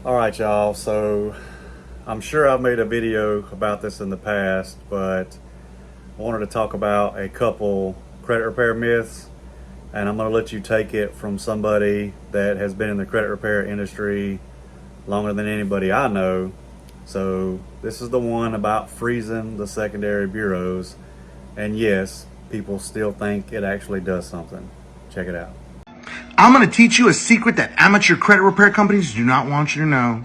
All right, y'all. So I'm sure I've made a video about this in the past, but I wanted to talk about a couple credit repair myths, and I'm going to let you take it from somebody that has been in the credit repair industry longer than anybody I know. So this is the one about freezing the secondary bureaus. And yes, people still think it actually does something. Check it out. I'm going to teach you a secret that amateur credit repair companies do not want you to know.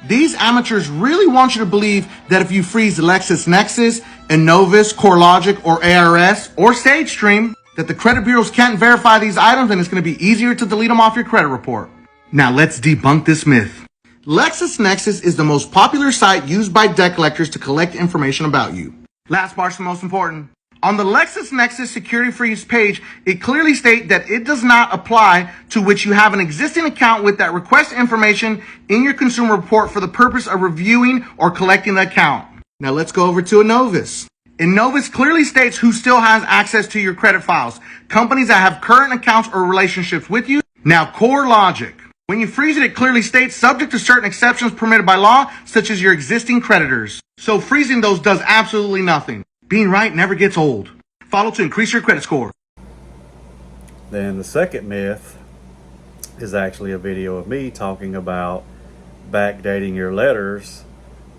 These amateurs really want you to believe that if you freeze LexisNexis, Innovis, CoreLogic, or ARS, or SageStream, that the credit bureaus can't verify these items and it's going to be easier to delete them off your credit report. Now let's debunk this myth. LexisNexis is the most popular site used by debt collectors to collect information about you. Last part's the most important. On the LexisNexis security freeze page, it clearly states that it does not apply to which you have an existing account with that requests information in your consumer report for the purpose of reviewing or collecting the account. Now let's go over to Innovis. Innovis clearly states who still has access to your credit files, companies that have current accounts or relationships with you. Now CoreLogic. When you freeze it, it clearly states subject to certain exceptions permitted by law, such as your existing creditors. So freezing those does absolutely nothing. Being right never gets old. Follow to increase your credit score. Then the second myth is actually a video of me talking about backdating your letters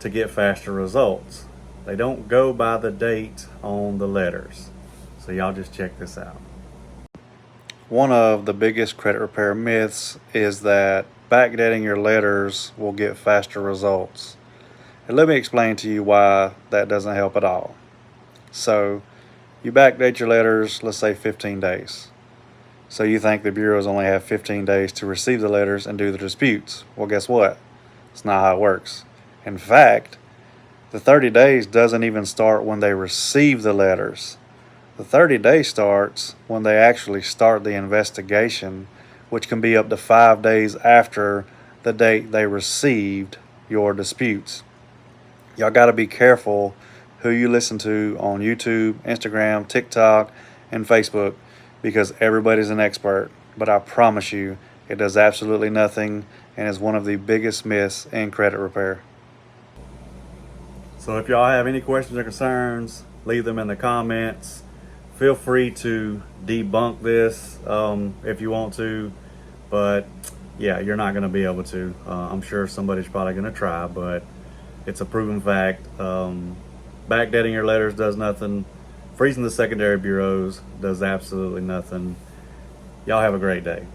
to get faster results. They don't go by the date on the letters. So y'all just check this out. One of the biggest credit repair myths is that backdating your letters will get faster results. And let me explain to you why that doesn't help at all. So you backdate your letters, let's say 15 days. So you think the bureaus only have 15 days to receive the letters and do the disputes. Well, guess what? It's not how it works. In fact, the 30 days doesn't even start when they receive the letters. The 30 days starts when they actually start the investigation, which can be up to 5 days after the date they received your disputes. Y'all got to be careful who you listen to on YouTube, Instagram, TikTok, and Facebook, because everybody's an expert. But I promise you, it does absolutely nothing and is one of the biggest myths in credit repair. So if y'all have any questions or concerns, leave them in the comments. Feel free to debunk this if you want to, but yeah, you're not going to be able to. I'm sure somebody's probably going to try, but it's a proven fact. Backdating your letters does nothing. Freezing the secondary bureaus does absolutely nothing. Y'all have a great day.